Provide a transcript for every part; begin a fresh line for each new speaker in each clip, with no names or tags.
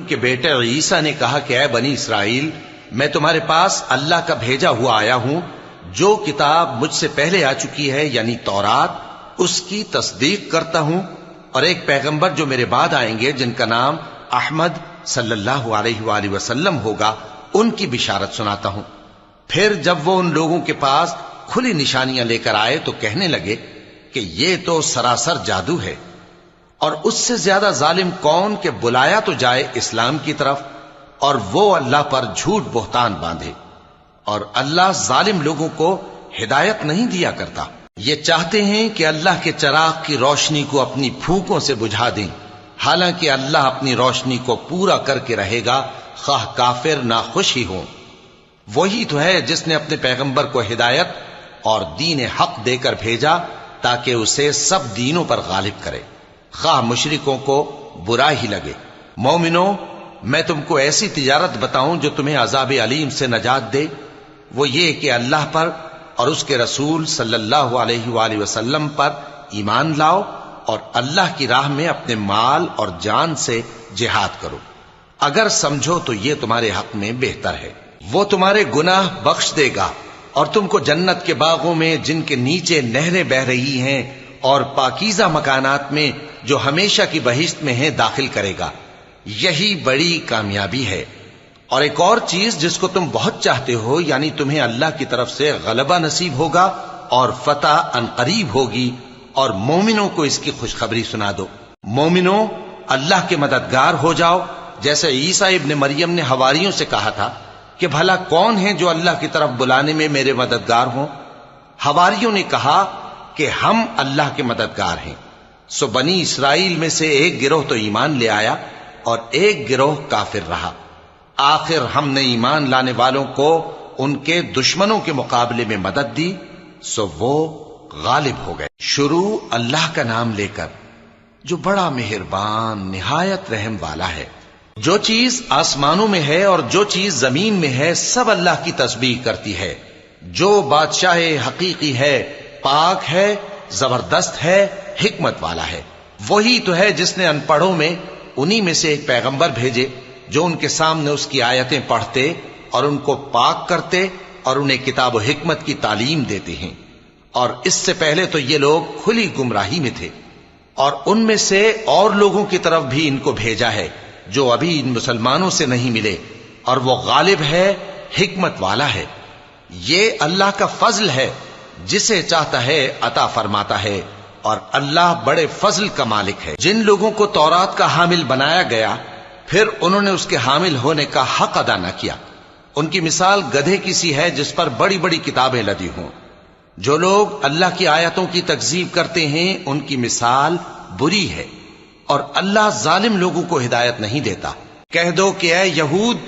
کے بیٹے عیسیٰ نے کہا کہ اے بنی اسرائیل، میں تمہارے پاس اللہ کا بھیجا ہوا آیا ہوں، جو کتاب مجھ سے پہلے آ چکی ہے یعنی تورات، اس کی تصدیق کرتا ہوں، اور ایک پیغمبر جو میرے بعد آئیں گے جن کا نام احمد صلی اللہ علیہ وآلہ وسلم ہوگا، ان کی بشارت سناتا ہوں۔ پھر جب وہ ان لوگوں کے پاس کھلی نشانیاں لے کر آئے تو کہنے لگے کہ یہ تو سراسر جادو ہے، اور اس سے زیادہ ظالم کون کہ بلایا تو جائے اسلام کی طرف اور وہ اللہ پر جھوٹ بہتان باندھے، اور اللہ ظالم لوگوں کو ہدایت نہیں دیا کرتا۔ یہ چاہتے ہیں کہ اللہ کے چراغ کی روشنی کو اپنی پھونکوں سے بجھا دیں، حالانکہ اللہ اپنی روشنی کو پورا کر کے رہے گا، خواہ کافر ناخوش ہی ہوں۔ وہی تو ہے جس نے اپنے پیغمبر کو ہدایت اور دین حق دے کر بھیجا تاکہ اسے سب دینوں پر غالب کرے، خواہ مشرکوں کو برا ہی لگے۔ مومنو، میں تم کو ایسی تجارت بتاؤں جو تمہیں عذاب علیم سے نجات دے، وہ یہ کہ اللہ پر اور اس کے رسول صلی اللہ علیہ وآلہ وسلم پر ایمان لاؤ، اور اللہ کی راہ میں اپنے مال اور جان سے جہاد کرو، اگر سمجھو تو یہ تمہارے حق میں بہتر ہے۔ وہ تمہارے گناہ بخش دے گا اور تم کو جنت کے باغوں میں جن کے نیچے نہریں بہ رہی ہیں اور پاکیزہ مکانات میں جو ہمیشہ کی بہشت میں ہیں داخل کرے گا۔ یہی بڑی کامیابی ہے۔ اور ایک اور چیز جس کو تم بہت چاہتے ہو، یعنی تمہیں اللہ کی طرف سے غلبہ نصیب ہوگا اور فتح عنقریب ہوگی، اور مومنوں کو اس کی خوشخبری سنا دو۔ مومنوں، اللہ کے مددگار ہو جاؤ، جیسے عیسیٰ ابن مریم نے حواریوں سے کہا تھا کہ بھلا کون ہیں جو اللہ کی طرف بلانے میں میرے مددگار ہوں؟ حواریوں نے کہا کہ ہم اللہ کے مددگار ہیں۔ سو بنی اسرائیل میں سے ایک گروہ تو ایمان لے آیا اور ایک گروہ کافر رہا۔ آخر ہم نے ایمان لانے والوں کو ان کے دشمنوں کے مقابلے میں مدد دی، سو وہ غالب ہو گئے۔ شروع اللہ کا نام لے کر جو بڑا مہربان نہایت رحم والا ہے۔ جو چیز آسمانوں میں ہے اور جو چیز زمین میں ہے سب اللہ کی تسبیح کرتی ہے۔ جو بادشاہ حقیقی ہے، پاک ہے، زبردست ہے، حکمت والا ہے۔ وہی تو ہے جس نے ان پڑھوں میں انہی میں سے ایک پیغمبر بھیجے جو ان کے سامنے اس کی آیتیں پڑھتے اور ان کو پاک کرتے اور انہیں کتاب و حکمت کی تعلیم دیتے ہیں، اور اس سے پہلے تو یہ لوگ کھلی گمراہی میں تھے، اور ان میں سے اور لوگوں کی طرف بھی ان کو بھیجا ہے جو ابھی ان مسلمانوں سے نہیں ملے، اور وہ غالب ہے، حکمت والا ہے۔ یہ اللہ کا فضل ہے، جسے چاہتا ہے عطا فرماتا ہے، اور اللہ بڑے فضل کا مالک ہے۔ جن لوگوں کو تورات کا حامل بنایا گیا پھر انہوں نے اس کے حامل ہونے کا حق ادا نہ کیا، ان کی مثال گدھے کی سی ہے جس پر بڑی بڑی کتابیں لدی ہوں۔ جو لوگ اللہ کی آیتوں کی تکذیب کرتے ہیں ان کی مثال بری ہے، اور اللہ ظالم لوگوں کو ہدایت نہیں دیتا۔ کہہ دو کہ اے یہود،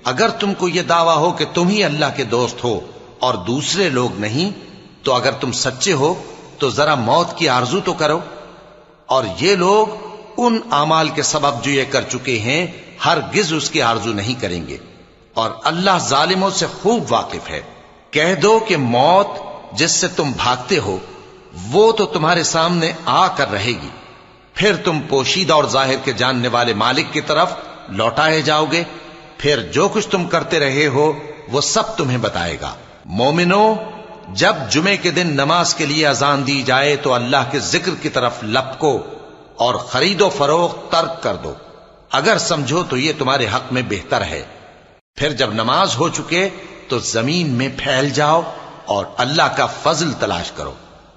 اگر تم کو یہ دعویٰ ہو کہ تم ہی اللہ کے دوست ہو اور دوسرے لوگ نہیں، تو اگر تم سچے ہو تو ذرا موت کی آرزو تو کرو۔ اور یہ لوگ ان اعمال کے سبب جو یہ کر چکے ہیں ہرگز اس کی آرزو نہیں کریں گے، اور اللہ ظالموں سے خوب واقف ہے۔ کہہ دو کہ موت جس سے تم بھاگتے ہو وہ تو تمہارے سامنے آ کر رہے گی، پھر تم پوشیدہ اور ظاہر کے جاننے والے مالک کی طرف لوٹائے جاؤ گے، پھر جو کچھ تم کرتے رہے ہو وہ سب تمہیں بتائے گا۔ مومنو، جب جمعے کے دن نماز کے لیے اذان دی جائے تو اللہ کے ذکر کی طرف لپکو اور خرید و فروخت ترک کر دو، اگر سمجھو تو یہ تمہارے حق میں بہتر ہے۔ پھر جب نماز ہو چکے تو زمین میں پھیل جاؤ اور اللہ کا فضل تلاش کرو،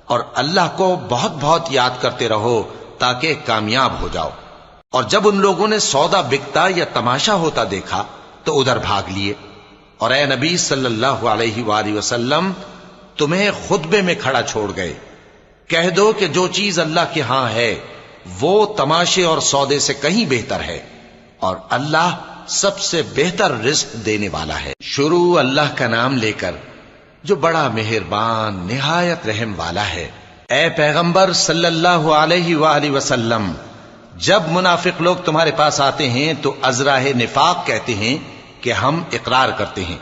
اور اللہ کو بہت بہت یاد کرتے رہو تاکہ کامیاب ہو جاؤ۔ اور جب ان لوگوں نے سودا بکتا یا تماشا ہوتا دیکھا تو ادھر بھاگ لیے، اور اے نبی صلی اللہ علیہ وآلہ وسلم تمہیں خطبے میں کھڑا چھوڑ گئے۔ کہہ دو کہ جو چیز اللہ کے ہاں ہے وہ تماشے اور سودے سے کہیں بہتر ہے، اور اللہ سب سے بہتر رزق دینے والا ہے۔ شروع اللہ کا نام لے کر جو بڑا مہربان نہایت رحم والا ہے۔ اے پیغمبر صلی اللہ علیہ وآلہ وسلم، جب منافق لوگ تمہارے پاس آتے ہیں تو ازراہ نفاق کہتے ہیں کہ ہم اقرار کرتے ہیں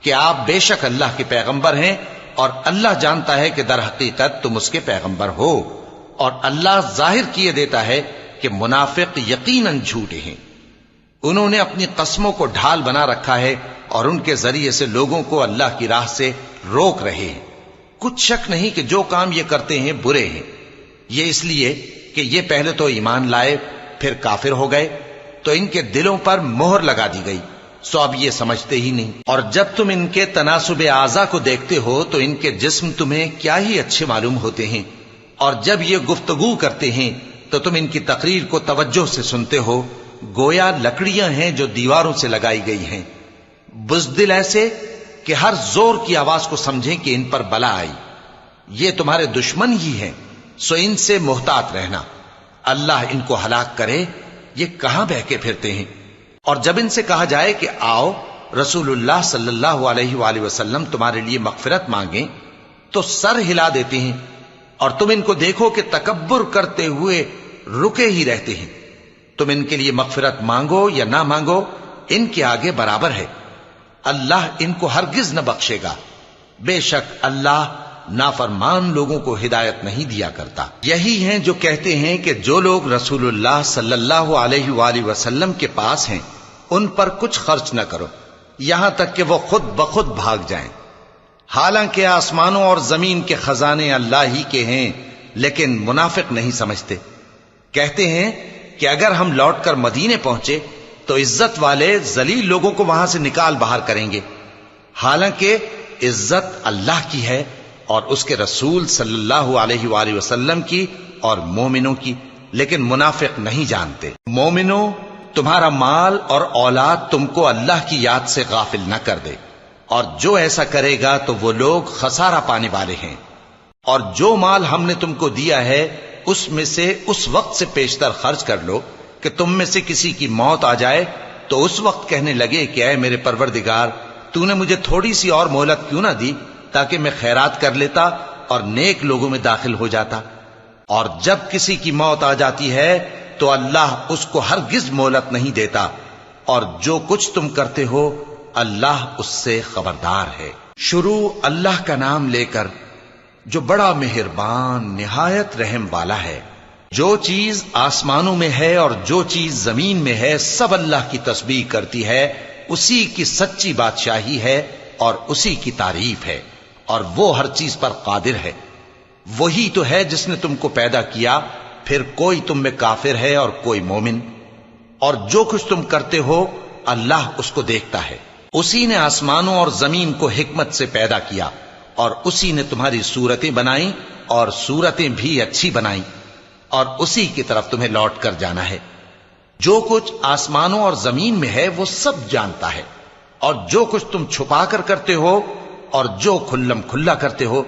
کہ آپ بے شک اللہ کے پیغمبر ہیں، اور اللہ جانتا ہے کہ در حقیقت تم اس کے پیغمبر ہو، اور اللہ ظاہر کیے دیتا ہے کہ منافق یقیناً جھوٹے ہیں۔ انہوں نے اپنی قسموں کو ڈھال بنا رکھا ہے اور ان کے ذریعے سے لوگوں کو اللہ کی راہ سے روک رہے ہیں۔ کچھ شک نہیں کہ جو کام یہ کرتے ہیں برے ہیں، یہ اس لیے کہ یہ پہلے تو ایمان لائے پھر کافر ہو گئے تو ان کے دلوں پر مہر لگا دی گئی، سو اب یہ سمجھتے ہی نہیں۔ اور جب تم ان کے تناسب اعضاء کو دیکھتے ہو تو ان کے جسم تمہیں کیا ہی اچھے معلوم ہوتے ہیں، اور جب یہ گفتگو کرتے ہیں تو تم ان کی تقریر کو توجہ سے سنتے ہو، گویا لکڑیاں ہیں جو دیواروں سے لگائی گئی ہیں، بزدل ایسے کہ ہر زور کی آواز کو سمجھیں کہ ان پر بلا آئی۔ یہ تمہارے دشمن ہی ہیں، سو ان سے محتاط رہنا، اللہ ان کو ہلاک کرے، یہ کہاں بہکے پھرتے ہیں۔ اور جب ان سے کہا جائے کہ آؤ رسول اللہ صلی اللہ علیہ وآلہ وسلم تمہارے لیے مغفرت مانگیں تو سر ہلا دیتے ہیں، اور تم ان کو دیکھو کہ تکبر کرتے ہوئے رکے ہی رہتے ہیں۔ تم ان کے لیے مغفرت مانگو یا نہ مانگو ان کے آگے برابر ہے، اللہ ان کو ہرگز نہ بخشے گا، بے شک اللہ نافرمان لوگوں کو ہدایت نہیں دیا کرتا۔ یہی ہیں جو کہتے ہیں کہ جو لوگ رسول اللہ صلی اللہ علیہ وآلہ وسلم کے پاس ہیں ان پر کچھ خرچ نہ کرو یہاں تک کہ وہ خود بخود بھاگ جائیں، حالانکہ آسمانوں اور زمین کے خزانے اللہ ہی کے ہیں، لیکن منافق نہیں سمجھتے۔ کہتے ہیں کہ اگر ہم لوٹ کر مدینے پہنچے تو عزت والے ذلیل لوگوں کو وہاں سے نکال باہر کریں گے، حالانکہ عزت اللہ کی ہے اور اس کے رسول صلی اللہ علیہ وآلہ وسلم کی اور مومنوں کی، لیکن منافق نہیں جانتے۔ مومنوں، تمہارا مال اور اولاد تم کو اللہ کی یاد سے غافل نہ کر دے، اور جو ایسا کرے گا تو وہ لوگ خسارہ پانے والے ہیں۔ اور جو مال ہم نے تم کو دیا ہے اس میں سے اس وقت سے پیشتر خرچ کر لو کہ تم میں سے کسی کی موت آ جائے تو اس وقت کہنے لگے کہ اے میرے پروردگار، تو نے مجھے تھوڑی سی اور مہلت کیوں نہ دی تاکہ میں خیرات کر لیتا اور نیک لوگوں میں داخل ہو جاتا۔ اور جب کسی کی موت آ جاتی ہے تو اللہ اس کو ہرگز مہلت نہیں دیتا، اور جو کچھ تم کرتے ہو اللہ اس سے خبردار ہے۔ شروع اللہ کا نام لے کر جو بڑا مہربان نہایت رحم والا ہے۔ جو چیز آسمانوں میں ہے اور جو چیز زمین میں ہے سب اللہ کی تسبیح کرتی ہے، اسی کی سچی بادشاہی ہے اور اسی کی تعریف ہے، اور وہ ہر چیز پر قادر ہے۔ وہی تو ہے جس نے تم کو پیدا کیا، پھر کوئی تم میں کافر ہے اور کوئی مومن، اور جو کچھ تم کرتے ہو اللہ اس کو دیکھتا ہے۔ اسی نے آسمانوں اور زمین کو حکمت سے پیدا کیا، اور اسی نے تمہاری صورتیں بنائیں اور صورتیں بھی اچھی بنائیں، اور اسی کی طرف تمہیں لوٹ کر جانا ہے۔ جو کچھ آسمانوں اور زمین میں ہے وہ سب جانتا ہے، اور جو کچھ تم چھپا کر کرتے ہو اور جو کھلم کھلا کرتے ہو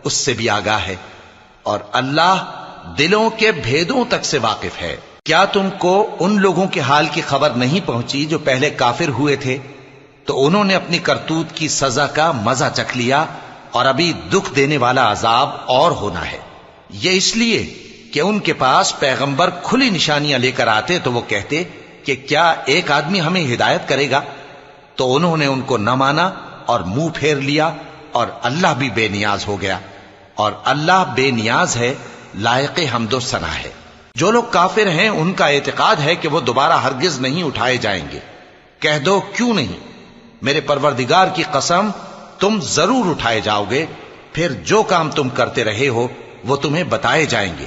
اس سے بھی آگاہ ہے، اور اللہ دلوں کے بھیدوں تک سے واقف ہے۔ کیا تم کو ان لوگوں کے حال کی خبر نہیں پہنچی جو پہلے کافر ہوئے تھے؟ تو انہوں نے اپنی کرتوت کی سزا کا مزہ چکھ لیا، اور ابھی دکھ دینے والا عذاب اور ہونا ہے۔ یہ اس لیے کہ ان کے پاس پیغمبر کھلی نشانیاں لے کر آتے تو وہ کہتے کہ کیا ایک آدمی ہمیں ہدایت کرے گا؟ تو انہوں نے ان کو نہ مانا اور منہ پھیر لیا، اور اللہ بھی بے نیاز ہو گیا، اور اللہ بے نیاز ہے، لائق حمد و ثنا ہے۔ جو لوگ کافر ہیں ان کا اعتقاد ہے کہ وہ دوبارہ ہرگز نہیں اٹھائے جائیں گے۔ کہہ دو کیوں نہیں، میرے پروردگار کی قسم تم ضرور اٹھائے جاؤ گے، پھر جو کام تم کرتے رہے ہو وہ تمہیں بتائے جائیں گے،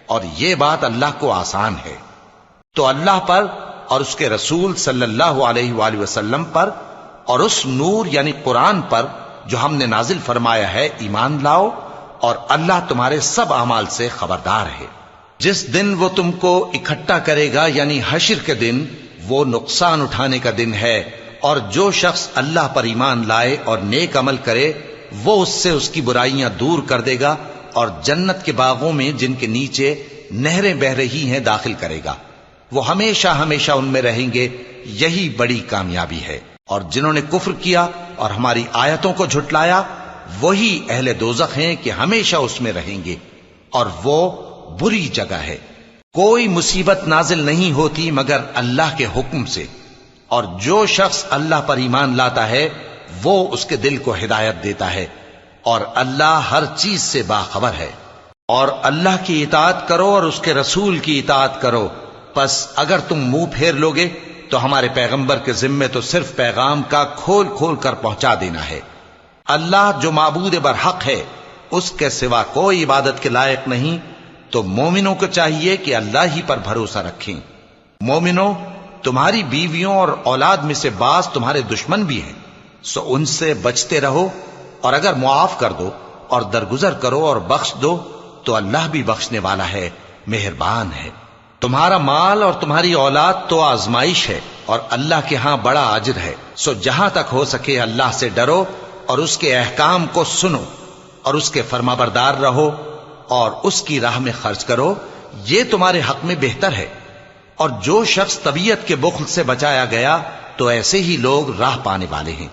اور یہ بات اللہ کو آسان ہے۔ تو اللہ پر اور اس کے رسول صلی اللہ علیہ وآلہ وسلم پر اور اس نور یعنی قرآن پر جو ہم نے نازل فرمایا ہے ایمان لاؤ، اور اللہ تمہارے سب اعمال سے خبردار ہے۔ جس دن وہ تم کو اکٹھا کرے گا یعنی حشر کے دن، وہ نقصان اٹھانے کا دن ہے، اور جو شخص اللہ پر ایمان لائے اور نیک عمل کرے وہ اس سے اس کی برائیاں دور کر دے گا، اور جنت کے باغوں میں جن کے نیچے نہریں بہ رہی ہیں داخل کرے گا، وہ ہمیشہ ہمیشہ ان میں رہیں گے، یہی بڑی کامیابی ہے۔ اور جنہوں نے کفر کیا اور ہماری آیتوں کو جھٹلایا وہی اہل دوزخ ہیں کہ ہمیشہ اس میں رہیں گے، اور وہ بری جگہ ہے۔ کوئی مصیبت نازل نہیں ہوتی مگر اللہ کے حکم سے، اور جو شخص اللہ پر ایمان لاتا ہے وہ اس کے دل کو ہدایت دیتا ہے، اور اللہ ہر چیز سے باخبر ہے۔ اور اللہ کی اطاعت کرو اور اس کے رسول کی اطاعت کرو، پس اگر تم منہ پھیر لوگے تو ہمارے پیغمبر کے ذمے تو صرف پیغام کا کھول کھول کر پہنچا دینا ہے۔ اللہ جو معبود برحق ہے، اس کے سوا کوئی عبادت کے لائق نہیں، تو مومنوں کو چاہیے کہ اللہ ہی پر بھروسہ رکھیں۔ مومنوں، تمہاری بیویوں اور اولاد میں سے بعض تمہارے دشمن بھی ہیں، سو ان سے بچتے رہو، اور اگر معاف کر دو اور درگزر کرو اور بخش دو تو اللہ بھی بخشنے والا ہے، مہربان ہے۔ تمہارا مال اور تمہاری اولاد تو آزمائش ہے، اور اللہ کے ہاں بڑا اجر ہے، سو جہاں تک ہو سکے اللہ سے ڈرو اور اس کے احکام کو سنو اور اس کے فرمانبردار رہو اور اس کی راہ میں خرچ کرو، یہ تمہارے حق میں بہتر ہے۔ اور جو شخص طبیعت کے بخل سے بچایا گیا تو ایسے ہی لوگ راہ پانے والے ہیں۔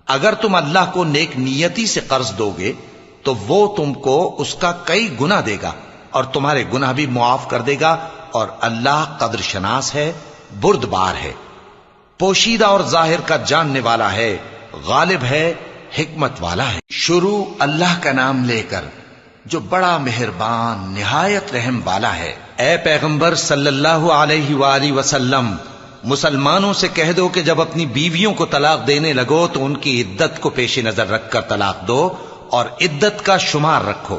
اگر تم اللہ کو نیک نیتی سے قرض دو گے تو وہ تم کو اس کا کئی گنا دے گا اور تمہارے گناہ بھی معاف کر دے گا، اور اللہ قدر شناس ہے، بردبار ہے، پوشیدہ اور ظاہر کا جاننے والا ہے، غالب ہے، حکمت والا ہے۔ شروع اللہ کا نام لے کر جو بڑا مہربان نہایت رحم والا ہے۔ اے پیغمبر صلی اللہ علیہ وآلہ وسلم، مسلمانوں سے کہہ دو کہ جب اپنی بیویوں کو طلاق دینے لگو تو ان کی عدت کو پیش نظر رکھ کر طلاق دو اور عدت کا شمار رکھو،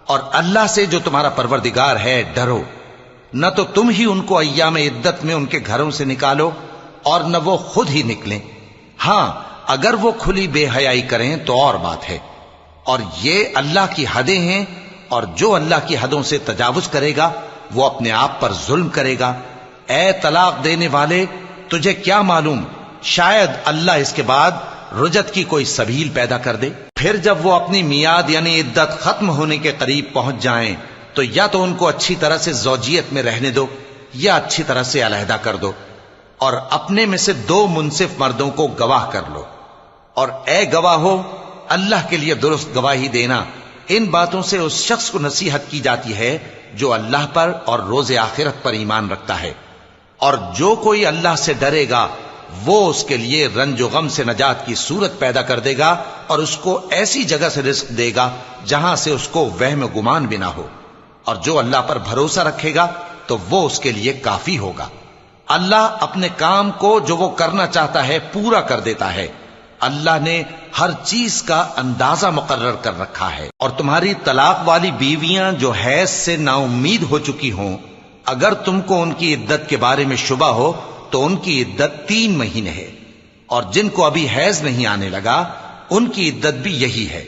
اور اللہ سے جو تمہارا پروردگار ہے ڈرو۔ نہ تو تم ہی ان کو ایام عدت میں ان کے گھروں سے نکالو اور نہ وہ خود ہی نکلیں، ہاں اگر وہ کھلی بے حیائی کریں تو اور بات ہے، اور یہ اللہ کی حدیں ہیں، اور جو اللہ کی حدوں سے تجاوز کرے گا وہ اپنے آپ پر ظلم کرے گا۔ اے طلاق دینے والے، تجھے کیا معلوم، شاید اللہ اس کے بعد رجعت کی کوئی سبیل پیدا کر دے۔ پھر جب وہ اپنی میعاد یعنی عدت ختم ہونے کے قریب پہنچ جائیں تو یا تو ان کو اچھی طرح سے زوجیت میں رہنے دو یا اچھی طرح سے علیحدہ کر دو، اور اپنے میں سے 2 منصف مردوں کو گواہ کر لو، اور اے گواہو، اللہ کے لیے درست گواہی دینا۔ ان باتوں سے اس شخص کو نصیحت کی جاتی ہے جو اللہ پر اور روز آخرت پر ایمان رکھتا ہے، اور جو کوئی اللہ سے ڈرے گا وہ اس کے لیے رنج و غم سے نجات کی صورت پیدا کر دے گا، اور اس کو ایسی جگہ سے رزق دے گا جہاں سے اس کو وہم و گمان بھی نہ ہو، اور جو اللہ پر بھروسہ رکھے گا تو وہ اس کے لیے کافی ہوگا۔ اللہ اپنے کام کو جو وہ کرنا چاہتا ہے پورا کر دیتا ہے۔ اللہ نے ہر چیز کا اندازہ مقرر کر رکھا ہے۔ اور تمہاری طلاق والی بیویاں جو حیض سے نا امید ہو چکی ہوں، اگر تم کو ان کی عدت کے بارے میں شبہ ہو تو ان کی عدت 3 مہینے ہے، اور جن کو ابھی حیض نہیں آنے لگا ان کی عدت بھی یہی ہے۔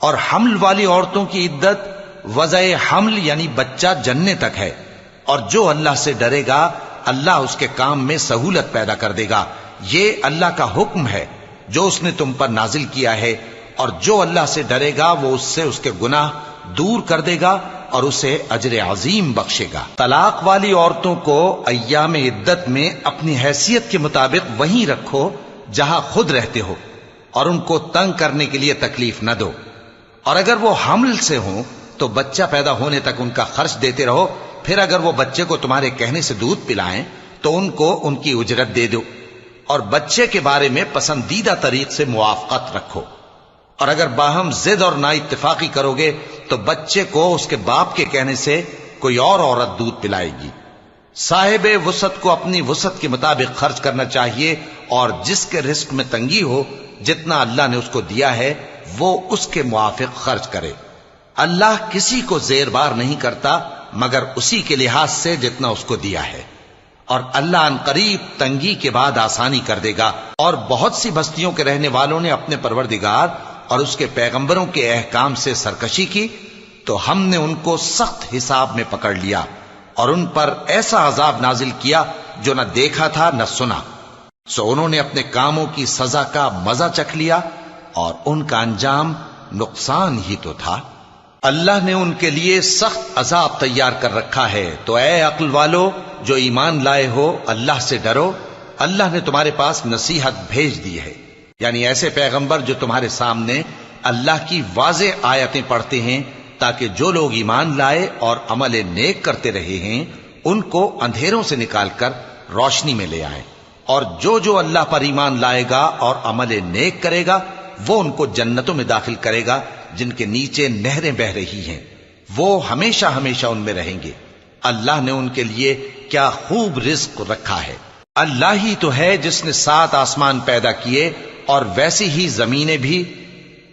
اور حمل والی عورتوں کی عدت وضع حمل یعنی بچہ جننے تک ہے، اور جو اللہ سے ڈرے گا اللہ اس کے کام میں سہولت پیدا کر دے گا۔ یہ اللہ کا حکم ہے جو اس نے تم پر نازل کیا ہے، اور جو اللہ سے ڈرے گا وہ اس سے اس کے گناہ دور کر دے گا اور اسے اجر عظیم بخشے گا۔ طلاق والی عورتوں کو ایام عدت میں اپنی حیثیت کے مطابق وہیں رکھو جہاں خود رہتے ہو، اور ان کو تنگ کرنے کے لیے تکلیف نہ دو، اور اگر وہ حمل سے ہوں تو بچہ پیدا ہونے تک ان کا خرچ دیتے رہو، پھر اگر وہ بچے کو تمہارے کہنے سے دودھ پلائیں تو ان کو ان کی اجرت دے دو، اور بچے کے بارے میں پسندیدہ طریق سے موافقت رکھو۔ اور اگر باہم ضد اور نا اتفاقی کرو گے تو بچے کو اس کے باپ کے کہنے سے کوئی اور عورت دودھ پلائے گی۔ صاحب وسعت کو اپنی وسعت کے مطابق خرچ کرنا چاہیے، اور جس کے رزق میں تنگی ہو جتنا اللہ نے اس کو دیا ہے وہ اس کے موافق خرچ کرے۔ اللہ کسی کو زیر بار نہیں کرتا مگر اسی کے لحاظ سے جتنا اس کو دیا ہے، اور اللہ ان قریب تنگی کے بعد آسانی کر دے گا۔ اور بہت سی بستیوں کے رہنے والوں نے اپنے پروردگار اور اس کے پیغمبروں کے احکام سے سرکشی کی تو ہم نے ان کو سخت حساب میں پکڑ لیا، اور ان پر ایسا عذاب نازل کیا جو نہ دیکھا تھا نہ سنا، سو انہوں نے اپنے کاموں کی سزا کا مزہ چکھ لیا، اور ان کا انجام نقصان ہی تو تھا۔ اللہ نے ان کے لیے سخت عذاب تیار کر رکھا ہے، تو اے عقل والو جو ایمان لائے ہو اللہ سے ڈرو۔ اللہ نے تمہارے پاس نصیحت بھیج دی ہے، یعنی ایسے پیغمبر جو تمہارے سامنے اللہ کی واضح آیتیں پڑھتے ہیں تاکہ جو لوگ ایمان لائے اور عمل نیک کرتے رہے ہیں ان کو اندھیروں سے نکال کر روشنی میں لے آئے، اور جو اللہ پر ایمان لائے گا اور عمل نیک کرے گا وہ ان کو جنتوں میں داخل کرے گا جن کے نیچے نہریں بہ رہی ہیں، وہ ہمیشہ ہمیشہ ان میں رہیں گے۔ اللہ نے ان کے لیے کیا خوب رزق رکھا ہے۔ اللہ ہی تو ہے جس نے 7 آسمان پیدا کیے اور ویسی ہی زمینیں بھی،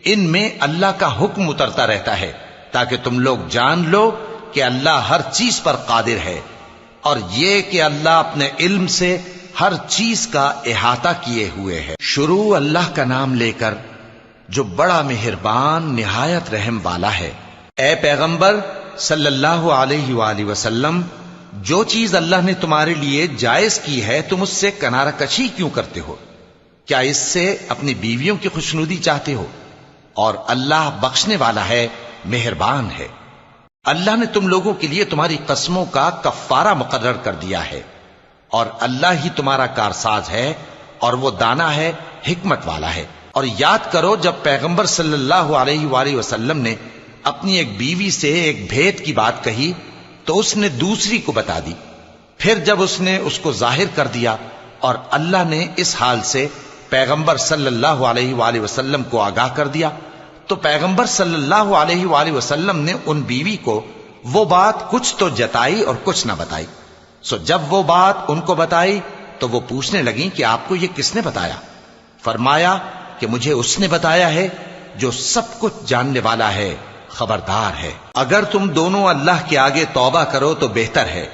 ان میں اللہ کا حکم اترتا رہتا ہے تاکہ تم لوگ جان لو کہ اللہ ہر چیز پر قادر ہے، اور یہ کہ اللہ اپنے علم سے ہر چیز کا احاطہ کیے ہوئے ہے۔ شروع اللہ کا نام لے کر جو بڑا مہربان نہایت رحم والا ہے۔ اے پیغمبر صلی اللہ علیہ وآلہ وسلم، جو چیز اللہ نے تمہارے لیے جائز کی ہے تم اس سے کنارہ کشی کیوں کرتے ہو؟ کیا اس سے اپنی بیویوں کی خوشنودی چاہتے ہو؟ اور اللہ بخشنے والا ہے، مہربان ہے۔ اللہ نے تم لوگوں کے لیے تمہاری قسموں کا کفارہ مقرر کر دیا ہے، اور اللہ ہی تمہارا کارساز ہے، اور وہ دانا ہے، حکمت والا ہے۔ اور یاد کرو جب پیغمبر صلی اللہ علیہ وآلہ وسلم نے اپنی ایک بیوی سے ایک بھید کی بات کہی تو اس نے دوسری کو بتا دی، پھر جب اس نے اس کو ظاہر کر دیا اور اللہ نے اس حال سے پیغمبر صلی اللہ علیہ وآلہ وسلم کو آگاہ کر دیا تو پیغمبر صلی اللہ علیہ وآلہ وسلم نے ان بیوی کو وہ بات کچھ تو جتائی اور کچھ نہ بتائی۔ سو جب وہ بات ان کو بتائی تو وہ پوچھنے لگیں کہ آپ کو یہ کس نے بتایا؟ فرمایا کہ مجھے اس نے بتایا ہے جو سب کچھ جاننے والا ہے، خبردار ہے۔ اگر تم دونوں اللہ کے آگے توبہ کرو تو بہتر ہے،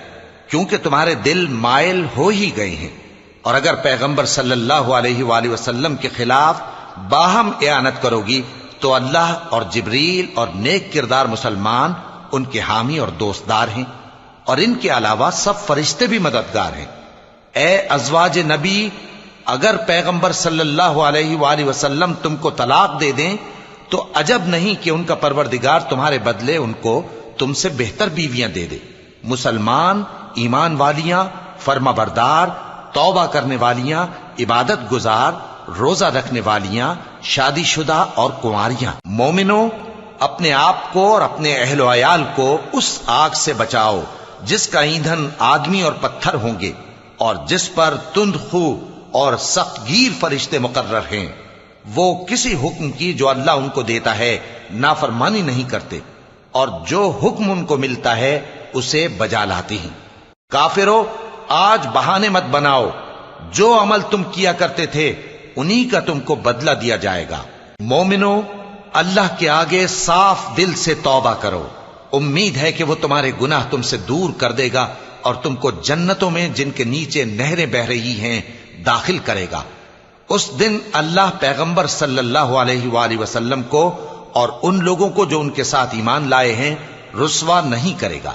کیونکہ تمہارے دل مائل ہو ہی گئے ہیں، اور اگر پیغمبر صلی اللہ علیہ وآلہ وسلم کے خلاف باہم اعانت کرو گی تو اللہ اور جبریل اور نیک کردار مسلمان ان کے حامی اور دوستدار ہیں، اور ان کے علاوہ سب فرشتے بھی مددگار ہیں۔ اے ازواج نبی، اگر پیغمبر صلی اللہ علیہ وآلہ وسلم تم کو طلاق دے دیں تو عجب نہیں کہ ان کا پروردگار تمہارے بدلے ان کو تم سے بہتر بیویاں دے دے، مسلمان، ایمان والیاں، فرما بردار، توبہ کرنے والیاں، عبادت گزار، روزہ رکھنے والیاں، شادی شدہ اور کنواریاں۔ مومنوں، اپنے آپ کو اور اپنے اہل و عیال کو اس آگ سے بچاؤ جس کا ایندھن آدمی اور پتھر ہوں گے، اور جس پر تند خو اور سخت گیر فرشتے مقرر ہیں۔ وہ کسی حکم کی جو اللہ ان کو دیتا ہے نافرمانی نہیں کرتے، اور جو حکم ان کو ملتا ہے اسے بجا لاتے ہیں۔ کافرو، آج بہانے مت بناؤ، جو عمل تم کیا کرتے تھے انہی کا تم کو بدلہ دیا جائے گا۔ مومنو، اللہ کے آگے صاف دل سے توبہ کرو، امید ہے کہ وہ تمہارے گناہ تم سے دور کر دے گا اور تم کو جنتوں میں جن کے نیچے نہریں بہ رہی ہیں داخل کرے گا۔ اس دن اللہ پیغمبر صلی اللہ علیہ وآلہ وسلم کو اور ان لوگوں کو جو ان کے ساتھ ایمان لائے ہیں رسوا نہیں کرے گا،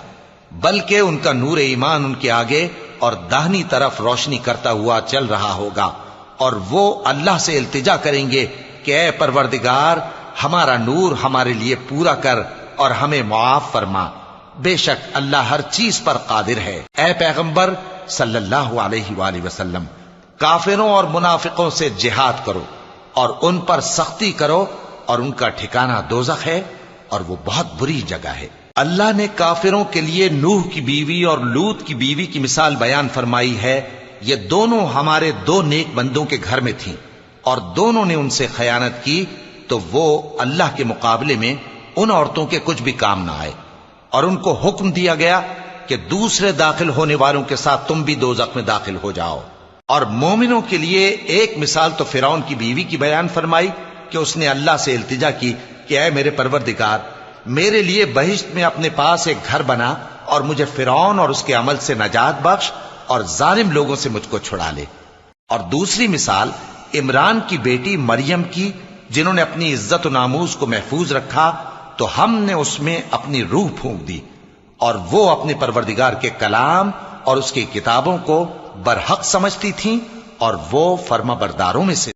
بلکہ ان کا نور ایمان ان کے آگے اور داہنی طرف روشنی کرتا ہوا چل رہا ہوگا، اور وہ اللہ سے التجا کریں گے کہ اے پروردگار، ہمارا نور ہمارے لیے پورا کر اور ہمیں معاف فرما، بے شک اللہ ہر چیز پر قادر ہے۔ اے پیغمبر صلی اللہ علیہ وآلہ وسلم، کافروں اور منافقوں سے جہاد کرو اور ان پر سختی کرو، اور ان کا ٹھکانہ دوزخ ہے اور وہ بہت بری جگہ ہے۔ اللہ نے کافروں کے لیے نوح کی بیوی اور لوط کی بیوی کی مثال بیان فرمائی ہے۔ یہ دونوں ہمارے 2 نیک بندوں کے گھر میں تھیں، اور دونوں نے ان سے خیانت کی تو وہ اللہ کے مقابلے میں ان عورتوں کے کچھ بھی کام نہ آئے، اور ان کو حکم دیا گیا کہ دوسرے داخل ہونے والوں کے ساتھ تم بھی دوزخ میں داخل ہو جاؤ۔ اور مومنوں کے لیے ایک مثال تو فرعون کی بیوی کی بیان فرمائی کہ اس نے اللہ سے التجا کی کہ اے میرے پروردگار، میرے لیے بہشت میں اپنے پاس ایک گھر بنا اور مجھے فرعون اور اس کے عمل سے نجات بخش اور ظالم لوگوں سے مجھ کو چھڑا لے۔ اور دوسری مثال عمران کی بیٹی مریم کی، جنہوں نے اپنی عزت و ناموس کو محفوظ رکھا تو ہم نے اس میں اپنی روح پھونک دی، اور وہ اپنے پروردگار کے کلام اور اس کی کتابوں کو برحق سمجھتی تھیں، اور وہ فرما برداروں میں سے